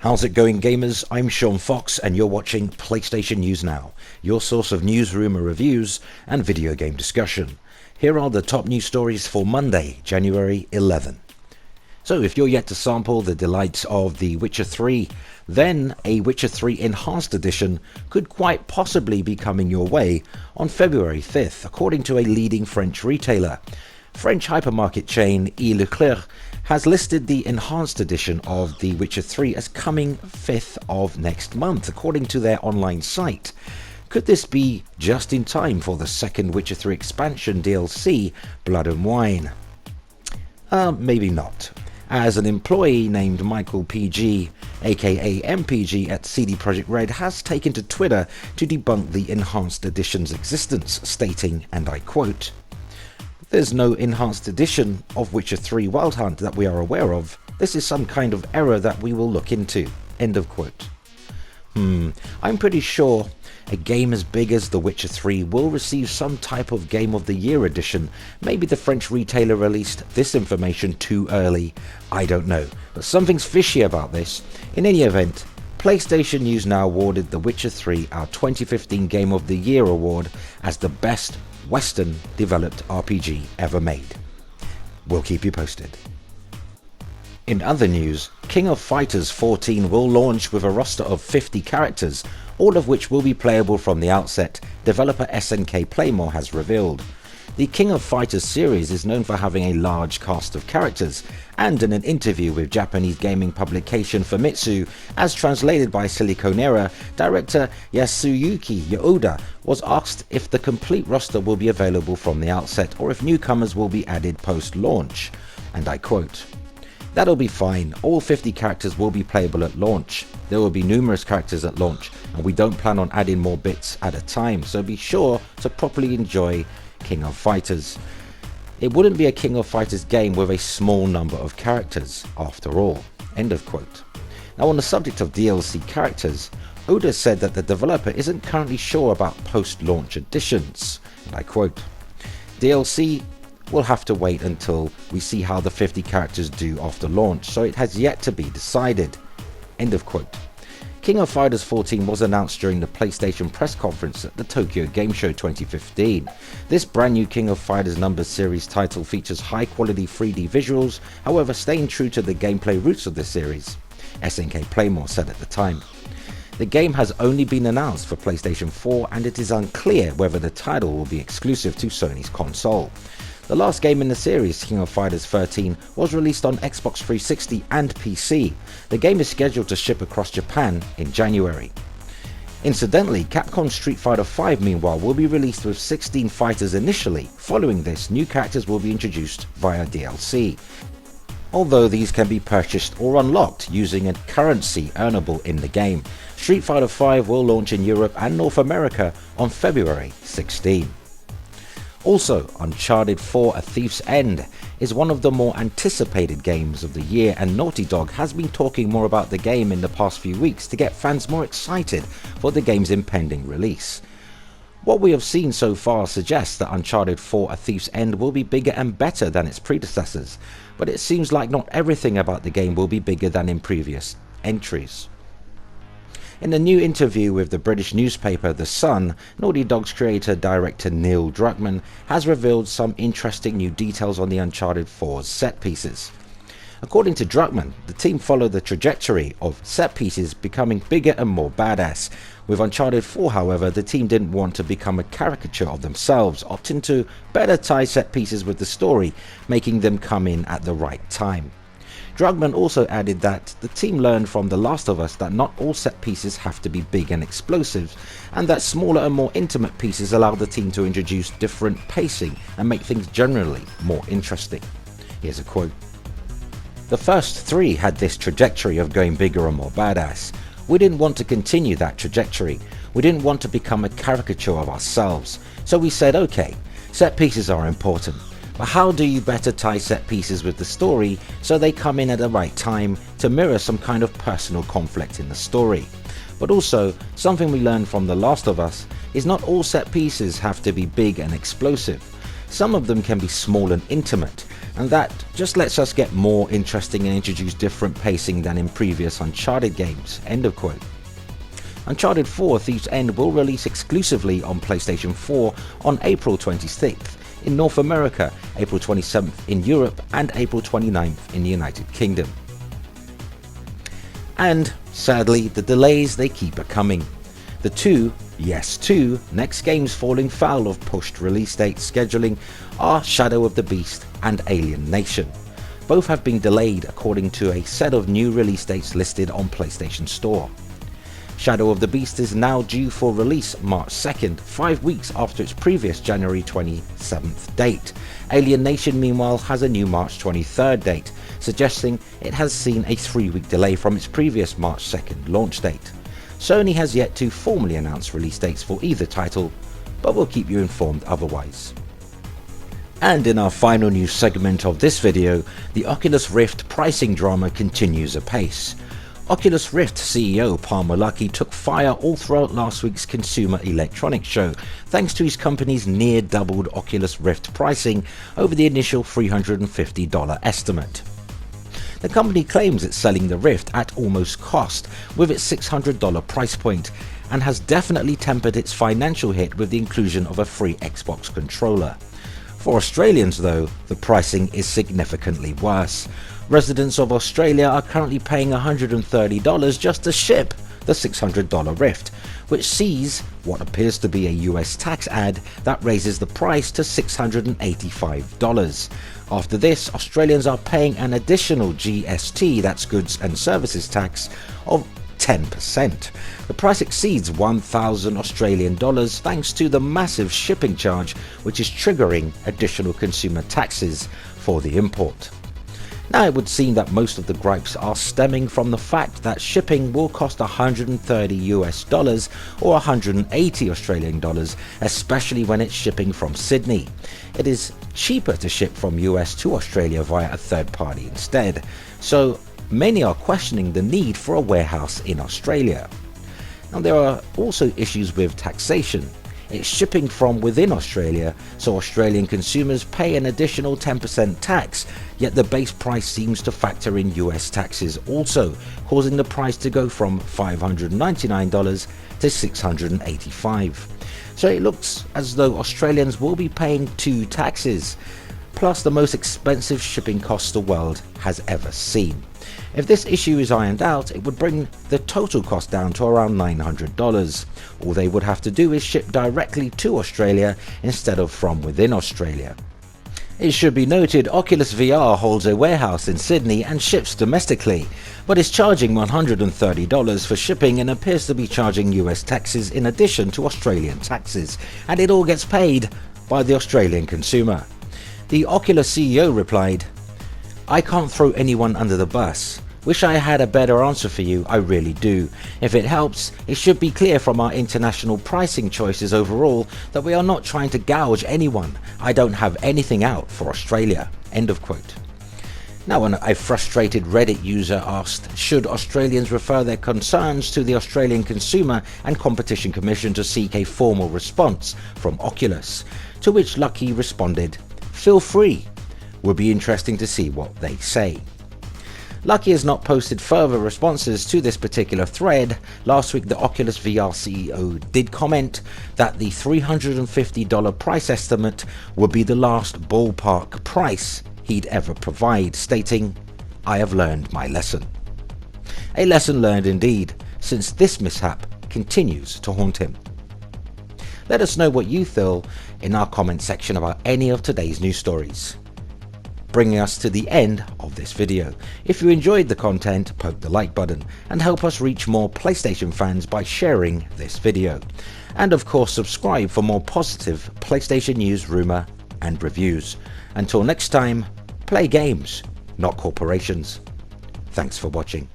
How's it going, gamers? I'm Sean Fox and you're watching PlayStation News Now, your source of news, rumour, reviews and video game discussion. Here are the top news stories for Monday, January 11. So if you're yet to sample the delights of The Witcher 3, then a Witcher 3 Enhanced Edition could quite possibly be coming your way on February 5th, according to a leading French retailer. French hypermarket chain E. Leclerc has listed the Enhanced Edition of The Witcher 3 as coming 5th of next month, according to their online site. Could this be just in time for the second Witcher 3 expansion DLC, Blood and Wine? Maybe not, as an employee named Michael PG, aka MPG at CD Projekt Red, has taken to Twitter to debunk the Enhanced Edition's existence, stating, and I quote, "There's no Enhanced Edition of Witcher 3 Wild Hunt that we are aware of. This is some kind of error that we will look into." End of quote. I'm pretty sure a game as big as The Witcher 3 will receive some type of Game of the Year edition. Maybe the French retailer released this information too early. I don't know, but something's fishy about this. In any event, PlayStation News Now awarded The Witcher 3 our 2015 Game of the Year award as the best Western developed RPG ever made. We'll keep you posted. In other news, King of Fighters 14 will launch with a roster of 50 characters, all of which will be playable from the outset, developer SNK-Playmore has revealed. The King of Fighters series is known for having a large cast of characters, and in an interview with Japanese gaming publication Famitsu, as translated by Siliconera, director Yasuyuki Yoda was asked if the complete roster will be available from the outset or if newcomers will be added post-launch, and I quote, "That'll be fine, all 50 characters will be playable at launch. There will be numerous characters at launch, and we don't plan on adding more bits at a time, so be sure to properly enjoy King of Fighters. It wouldn't be a King of Fighters game with a small number of characters, after all." End of quote. Now, on the subject of DLC characters, Oda said that the developer isn't currently sure about post-launch additions, and I quote, "DLC will have to wait until we see how the 50 characters do after launch, so it has yet to be decided." End of quote. King of Fighters 14 was announced during the PlayStation press conference at the Tokyo Game Show 2015. This brand new King of Fighters Numbers series title features high quality 3D visuals, however staying true to the gameplay roots of the series, SNK-Playmore said at the time. The game has only been announced for PlayStation 4 and it is unclear whether the title will be exclusive to Sony's console. The last game in the series, King of Fighters 13, was released on Xbox 360 and PC. The game is scheduled to ship across Japan in January. Incidentally, Capcom's Street Fighter V meanwhile will be released with 16 fighters initially. Following this, new characters will be introduced via DLC, although these can be purchased or unlocked using a currency earnable in the game. Street Fighter V will launch in Europe and North America on February 16. Also, Uncharted 4: A Thief's End is one of the more anticipated games of the year, and Naughty Dog has been talking more about the game in the past few weeks to get fans more excited for the game's impending release. What we have seen so far suggests that Uncharted 4: A Thief's End will be bigger and better than its predecessors, but it seems like not everything about the game will be bigger than in previous entries. In a new interview with the British newspaper The Sun, Naughty Dog's creator-director Neil Druckmann has revealed some interesting new details on the Uncharted 4's set pieces. According to Druckmann, the team followed the trajectory of set pieces becoming bigger and more badass. With Uncharted 4, however, the team didn't want to become a caricature of themselves, opting to better tie set pieces with the story, making them come in at the right time. Druckmann also added that the team learned from The Last of Us that not all set pieces have to be big and explosive, and that smaller and more intimate pieces allow the team to introduce different pacing and make things generally more interesting. Here's a quote. "The first 3 had this trajectory of going bigger and more badass. We didn't want to continue that trajectory. We didn't want to become a caricature of ourselves. So we said, okay, set pieces are important. But how do you better tie set pieces with the story so they come in at the right time to mirror some kind of personal conflict in the story? But also, something we learned from The Last of Us is not all set pieces have to be big and explosive. Some of them can be small and intimate, and that just lets us get more interesting and introduce different pacing than in previous Uncharted games." End of quote. Uncharted 4 Thief's End will release exclusively on PlayStation 4 on April 26th in North America, April 27th in Europe, and April 29th in the United Kingdom. And sadly, the delays, they keep a coming. The two next games falling foul of pushed release date scheduling are Shadow of the Beast and Alien Nation. Both have been delayed according to a set of new release dates listed on PlayStation Store. Shadow of the Beast is now due for release March 2nd, 5 weeks after its previous January 27th date. Alien Nation meanwhile has a new March 23rd date, suggesting it has seen a 3-week delay from its previous March 2nd launch date. Sony has yet to formally announce release dates for either title, but we'll keep you informed otherwise. And in our final news segment of this video, the Oculus Rift pricing drama continues apace. Oculus Rift CEO Palmer Luckey took fire all throughout last week's Consumer Electronics Show, thanks to his company's near doubled Oculus Rift pricing over the initial $350 estimate. The company claims it's selling the Rift at almost cost with its $600 price point, and has definitely tempered its financial hit with the inclusion of a free Xbox controller. For Australians though, the pricing is significantly worse. Residents of Australia are currently paying $130 just to ship the $600 Rift, which sees what appears to be a US tax ad that raises the price to $685. After this, Australians are paying an additional GST, that's goods and services tax, of 10%. The price exceeds 1,000 Australian dollars thanks to the massive shipping charge, which is triggering additional consumer taxes for the import. Now it would seem that most of the gripes are stemming from the fact that shipping will cost $130 US or 180 Australian dollars, especially when it's shipping from Sydney. It is cheaper to ship from US to Australia via a third party instead, so many are questioning the need for a warehouse in Australia. Now there are also issues with taxation. It's shipping from within Australia, so Australian consumers pay an additional 10% tax, yet the base price seems to factor in US taxes also, causing the price to go from $599 to $685. So it looks as though Australians will be paying 2 taxes, plus the most expensive shipping costs the world has ever seen. If this issue is ironed out, it would bring the total cost down to around $900. All they would have to do is ship directly to Australia instead of from within Australia. It should be noted Oculus VR holds a warehouse in Sydney and ships domestically, but is charging $130 for shipping and appears to be charging US taxes in addition to Australian taxes, and it all gets paid by the Australian consumer. The Oculus CEO replied, "I can't throw anyone under the bus. Wish I had a better answer for you, I really do. If it helps, it should be clear from our international pricing choices overall that we are not trying to gouge anyone. I don't have anything out for Australia." End of quote. Now, a frustrated Reddit user asked, should Australians refer their concerns to the Australian Consumer and Competition Commission to seek a formal response from Oculus? To which Luckey responded, "Feel free. Would be interesting to see what they say." Luckey has not posted further responses to this particular thread. Last week the Oculus VR CEO did comment that the $350 price estimate would be the last ballpark price he'd ever provide, stating, "I have learned my lesson." A lesson learned indeed, since this mishap continues to haunt him. Let us know what you feel in our comment section about any of today's news stories. Bringing us to the end of this video. If you enjoyed the content, poke the like button and help us reach more PlayStation fans by sharing this video. And of course subscribe for more positive PlayStation news, rumour and reviews. Until next time, play games, not corporations. Thanks for watching.